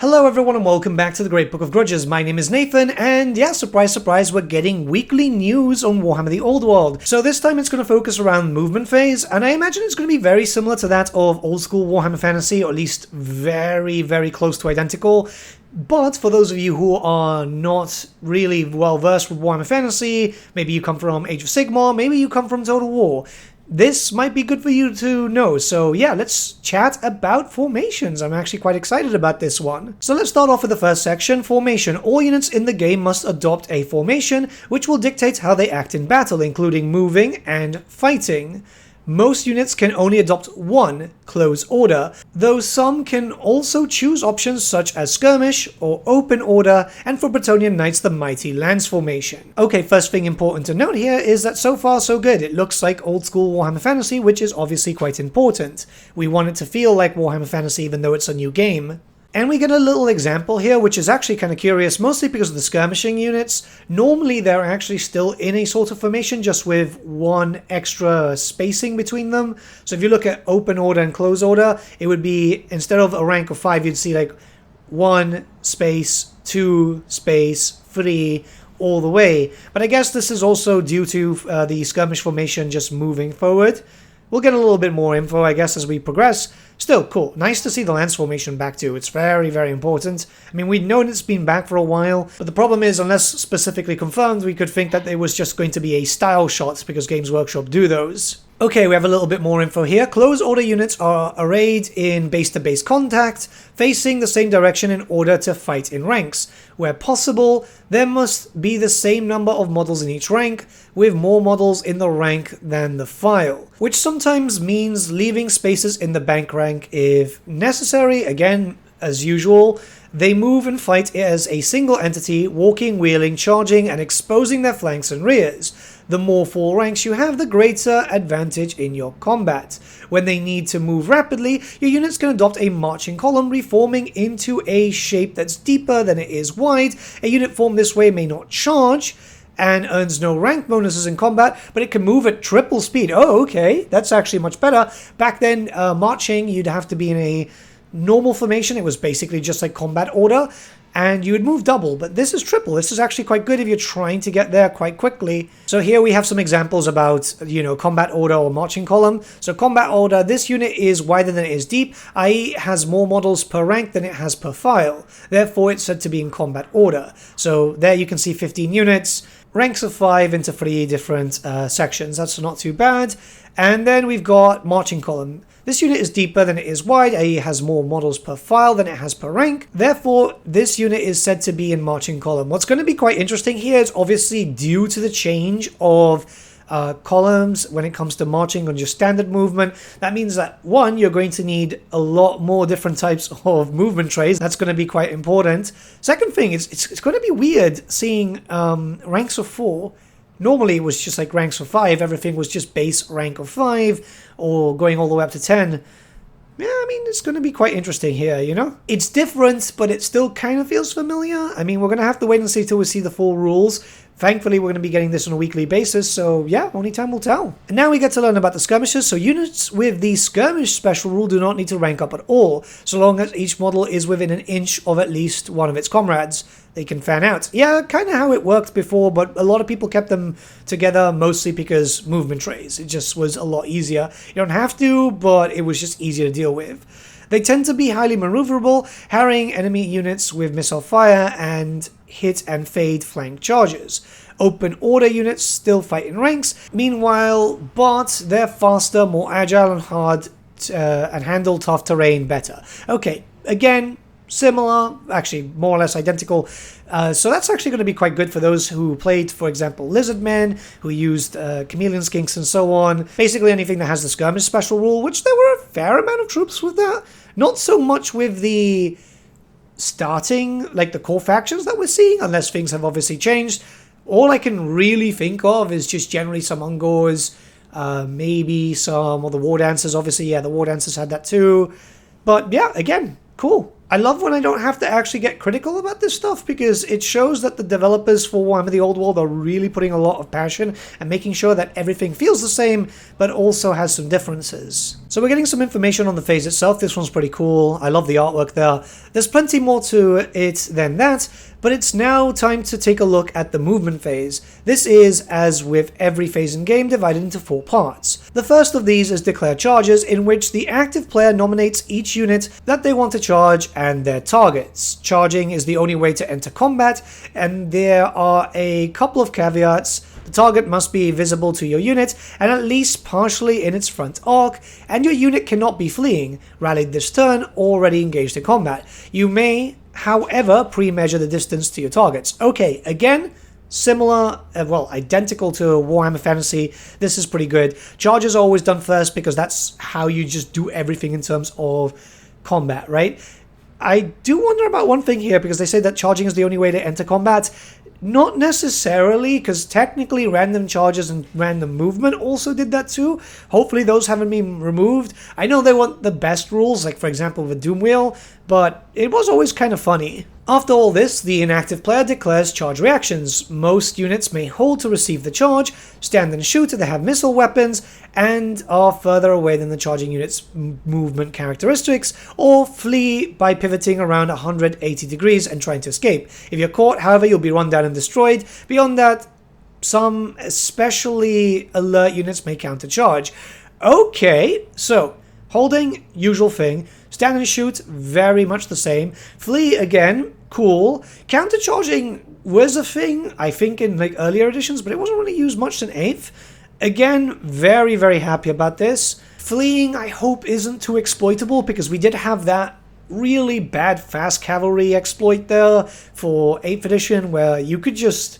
Hello everyone and welcome back to the Great Book of Grudges. My name is Nathan and yeah, surprise surprise, we're getting weekly news on Warhammer the Old World. So this time it's going to focus around movement phase, and I imagine it's going to be very similar to that of old school Warhammer Fantasy, or at least very close to identical. But for those of you who are not really well versed with Warhammer Fantasy, maybe you come from Age of Sigmar, maybe you come from Total War, this might be good for you to know. So yeah, let's chat about formations. I'm actually quite excited about this one. So let's start off with the first section, formation. All units in the game must adopt a formation, which will dictate how they act in battle, including moving and fighting. Most units can only adopt one close order, though some can also choose options such as skirmish or open order, and for Bretonnian Knights the mighty lance formation. Okay, first thing important to note here is that so far so good. It looks like old school Warhammer Fantasy, which is obviously quite important. We want it to feel like Warhammer Fantasy even though it's a new game. And we get a little example here, which is actually kind of curious, mostly because of the skirmishing units. Normally they're actually still in a sort of formation, just with one extra spacing between them. So if you look at open order and close order, it would be, instead of a rank of 5, you'd see like 1 space, 2 space, 3, all the way. But I guess this is also due to the skirmish formation just moving forward. We'll get a little bit more info, I guess, as we progress. Still, cool. Nice to see the lance formation back too. It's very important. I mean, we'd known it's been back for a while, but the problem is, unless specifically confirmed, we could think that it was just going to be a style shot, because Games Workshop do those. Okay, we have a little bit more info here. Close order units are arrayed in base-to-base contact, facing the same direction in order to fight in ranks. Where possible, there must be the same number of models in each rank, with more models in the rank than the file, which sometimes means leaving spaces in the bank rank if necessary. Again, as usual, they move and fight as a single entity, walking, wheeling, charging, and exposing their flanks and rears. The more full ranks you have, the greater advantage in your combat. When they need to move rapidly, your units can adopt a marching column, reforming into a shape that's deeper than it is wide. A unit formed this way may not charge, and earns no rank bonuses in combat, but it can move at triple speed. Oh, okay, that's actually much better. Back then, marching, you'd have to be in a normal formation. It was basically just like combat order, and you would move double, but this is triple. This is actually quite good if you're trying to get there quite quickly. So here we have some examples about, combat order or marching column. So combat order, this unit is wider than it is deep, i.e. has more models per rank than it has per file. Therefore, it's said to be in combat order. So there you can see 15 units, ranks of 5 into 3 different sections. That's not too bad. And then we've got marching column. This unit is deeper than it is wide, i.e. has more models per file than it has per rank. Therefore, this unit is said to be in marching column. What's going to be quite interesting here is obviously due to the change of columns when it comes to marching on just standard movement. That means that, one, you're going to need a lot more different types of movement trays. That's going to be quite important. Second thing, it's going to be weird seeing ranks of 4. Normally it was just like ranks of 5, everything was just base rank of 5, or going all the way up to 10. Yeah, I mean, it's going to be quite interesting here, It's different, but it still kind of feels familiar. I mean, we're going to have to wait and see till we see the full rules. Thankfully, we're going to be getting this on a weekly basis, so yeah, only time will tell. And now we get to learn about the skirmishes. So units with the skirmish special rule do not need to rank up at all, so long as each model is within an inch of at least one of its comrades. They can fan out. Yeah, kind of how it worked before, but a lot of people kept them together mostly because movement trays. It just was a lot easier. You don't have to, but it was just easier to deal with. They tend to be highly maneuverable, harrying enemy units with missile fire and hit and fade flank charges. Open order units still fight in ranks, meanwhile, but they're faster, more agile, and hard and handle tough terrain better. Okay, again, similar, actually more or less identical. So that's actually going to be quite good for those who played, for example, Lizardmen, who used Chameleon Skinks and so on. Basically anything that has the skirmish special rule, which there were a fair amount of troops with that. Not so much with the starting, like the core factions that we're seeing, unless things have obviously changed. All I can really think of is just generally some Ungors, maybe some of the War Dancers. Obviously, yeah, the War Dancers had that too. But yeah, again, cool. I love when I don't have to actually get critical about this stuff, because it shows that the developers for Warhammer the Old World are really putting a lot of passion and making sure that everything feels the same, but also has some differences. So we're getting some information on the phase itself. This one's pretty cool. I love the artwork there. There's plenty more to it than that, but it's now time to take a look at the movement phase. This is, as with every phase in game, divided into 4 parts. The first of these is declare charges, in which the active player nominates each unit that they want to charge and their targets. Charging is the only way to enter combat, and there are a couple of caveats. The target must be visible to your unit and at least partially in its front arc, and your unit cannot be fleeing, rallied this turn, or already engaged in combat. You may, however, pre-measure the distance to your targets. Okay, again, similar, well, identical to Warhammer Fantasy. This is pretty good. Charges are always done first because that's how you just do everything in terms of combat, right? I do wonder about one thing here, because they say that charging is the only way to enter combat. Not necessarily, because technically random charges and random movement also did that too. Hopefully those haven't been removed. I know they want the best rules, like for example the Doom Wheel, but it was always kind of funny. After all this, the inactive player declares charge reactions. Most units may hold to receive the charge, stand and shoot if they have missile weapons, and are further away than the charging unit's movement characteristics, or flee by pivoting around 180 degrees and trying to escape. If you're caught, however, you'll be run down and destroyed. Beyond that, some especially alert units may countercharge. Okay, so holding, usual thing. Stand and shoot, very much the same. Flee, again, cool. Countercharging was a thing, I think, in like earlier editions, but it wasn't really used much in 8th. Again, very, very happy about this. Fleeing, I hope, isn't too exploitable, because we did have that really bad fast cavalry exploit there for 8th edition, where you could just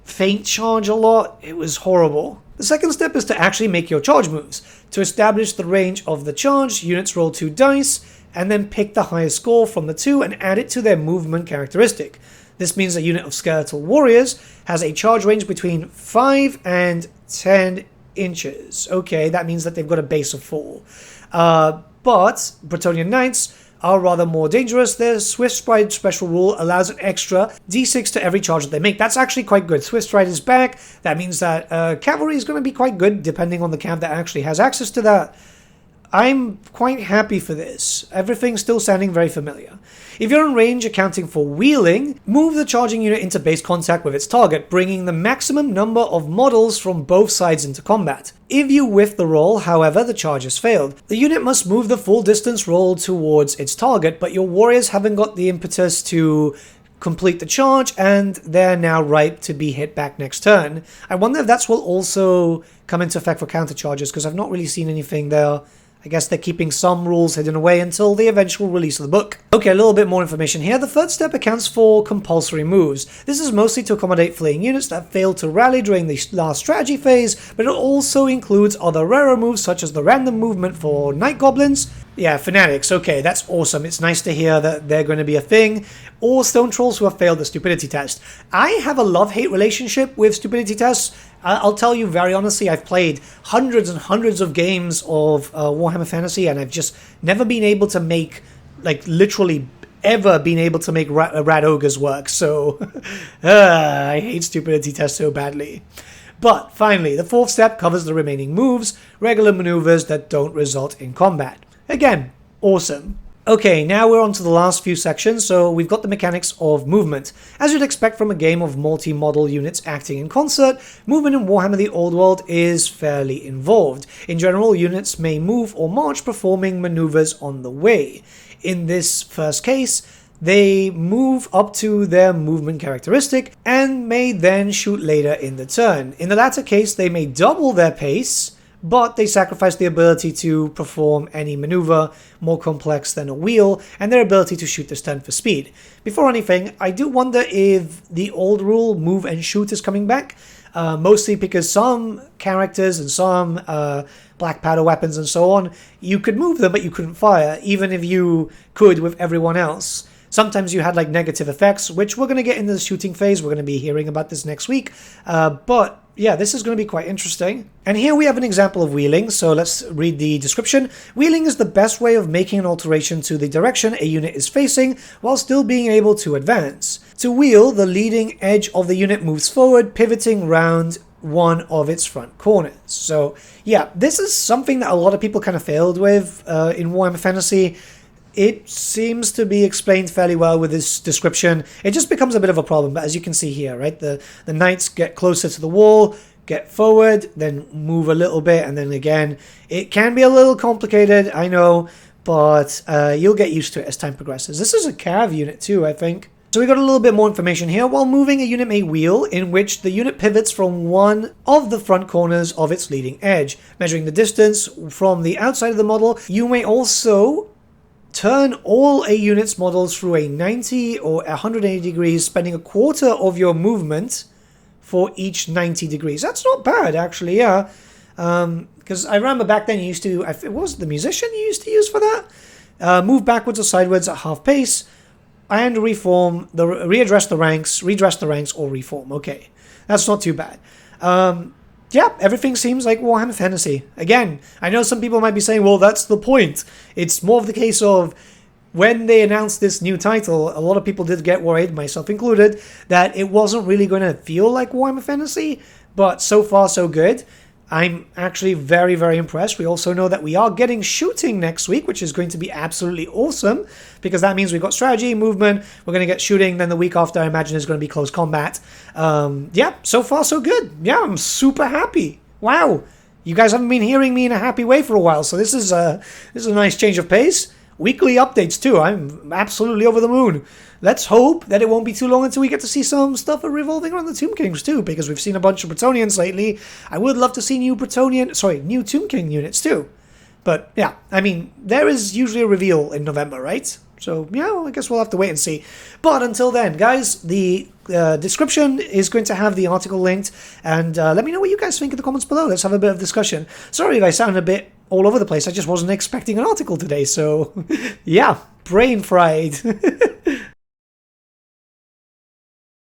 feint charge a lot. It was horrible. The second step is to actually make your charge moves. To establish the range of the charge, units roll 2 dice, and then pick the highest score from the 2 and add it to their movement characteristic. This means a unit of skeletal warriors has a charge range between 5 and 10 inches. Okay, that means that they've got a base of 4. But Bretonnian Knights are rather more dangerous. Their Swift Stride special rule allows an extra d6 to every charge that they make. That's actually quite good. Swift Stride is back. That means that cavalry is going to be quite good, depending on the camp that actually has access to that. I'm quite happy for this. Everything's still sounding very familiar. If you're in range accounting for wheeling, move the charging unit into base contact with its target, bringing the maximum number of models from both sides into combat. If you whiff the roll, however, the charge has failed. The unit must move the full distance roll towards its target, but your warriors haven't got the impetus to complete the charge, and they're now ripe to be hit back next turn. I wonder if that will also come into effect for counter charges, because I've not really seen anything there. I guess they're keeping some rules hidden away until the eventual release of the book. Okay, a little bit more information here. The third step accounts for compulsory moves. This is mostly to accommodate fleeing units that failed to rally during the last strategy phase, but it also includes other rarer moves such as the random movement for Night Goblins. Yeah, Fanatics, okay, that's awesome. It's nice to hear that they're going to be a thing. Or Stone Trolls who have failed the stupidity test. I have a love-hate relationship with stupidity tests. I'll tell you very honestly, I've played hundreds and hundreds of games of Warhammer Fantasy, and I've just never been able to make, like, literally ever been able to make Rat Ogres work. So, I hate stupidity tests so badly. But, finally, the fourth step covers the remaining moves, regular maneuvers that don't result in combat. Again, awesome. Okay, now we're on to the last few sections, so we've got the mechanics of movement. As you'd expect from a game of multi-model units acting in concert, movement in Warhammer the Old World is fairly involved. In general, units may move or march performing maneuvers on the way. In this first case, they move up to their movement characteristic and may then shoot later in the turn. In the latter case, they may double their pace, but they sacrifice the ability to perform any maneuver more complex than a wheel, and their ability to shoot this turn for speed. Before anything, I do wonder if the old rule, move and shoot, is coming back, mostly because some characters and some black powder weapons and so on, you could move them but you couldn't fire, even if you could with everyone else. Sometimes you had like negative effects, which we're going to get into the shooting phase. We're going to be hearing about this next week. But yeah, this is going to be quite interesting. And here we have an example of wheeling. So let's read the description. Wheeling is the best way of making an alteration to the direction a unit is facing while still being able to advance. To wheel, the leading edge of the unit moves forward, pivoting round one of its front corners. So yeah, this is something that a lot of people kind of failed with in Warhammer Fantasy. It seems to be explained fairly well with this description. It just becomes a bit of a problem, but as you can see here, right, the knights get closer to the wall, get forward, then move a little bit, and then again. It can be a little complicated, I know, but you'll get used to it as time progresses. This is a cav unit too, I think. So we got a little bit more information here. While moving, a unit may wheel, in which the unit pivots from one of the front corners of its leading edge, measuring the distance from the outside of the model. You may also turn all a unit's models through a 90 or 180 degrees, spending a quarter of your movement for each 90 degrees. That's not bad, actually, yeah. Because I remember back then you used to, it was the musician you used to use for that? Move backwards or sideways at half pace, and readdress the ranks, or reform. Okay, that's not too bad. Yeah, everything seems like Warhammer Fantasy. Again, I know some people might be saying, well, that's the point. It's more of the case of when they announced this new title, a lot of people did get worried, myself included, that it wasn't really going to feel like Warhammer Fantasy, but so far so good. I'm actually very, very impressed. We also know that we are getting shooting next week, which is going to be absolutely awesome, because that means we've got strategy, movement, we're going to get shooting, then the week after I imagine is going to be close combat. Yeah, so far so good. Yeah, I'm super happy. Wow, you guys haven't been hearing me in a happy way for a while, so this is a nice change of pace. Weekly updates too. I'm absolutely over the moon. Let's hope that it won't be too long until we get to see some stuff revolving around the Tomb Kings too, because we've seen a bunch of Bretonnians lately. I would love to see new Tomb King units too. But yeah, I mean, there is usually a reveal in November, right? So yeah, well, I guess we'll have to wait and see. But until then, guys, the description is going to have the article linked, and let me know what you guys think in the comments below. Let's have a bit of discussion. Sorry if I sound a bit all over the place. I just wasn't expecting an article today, so yeah, brain fried.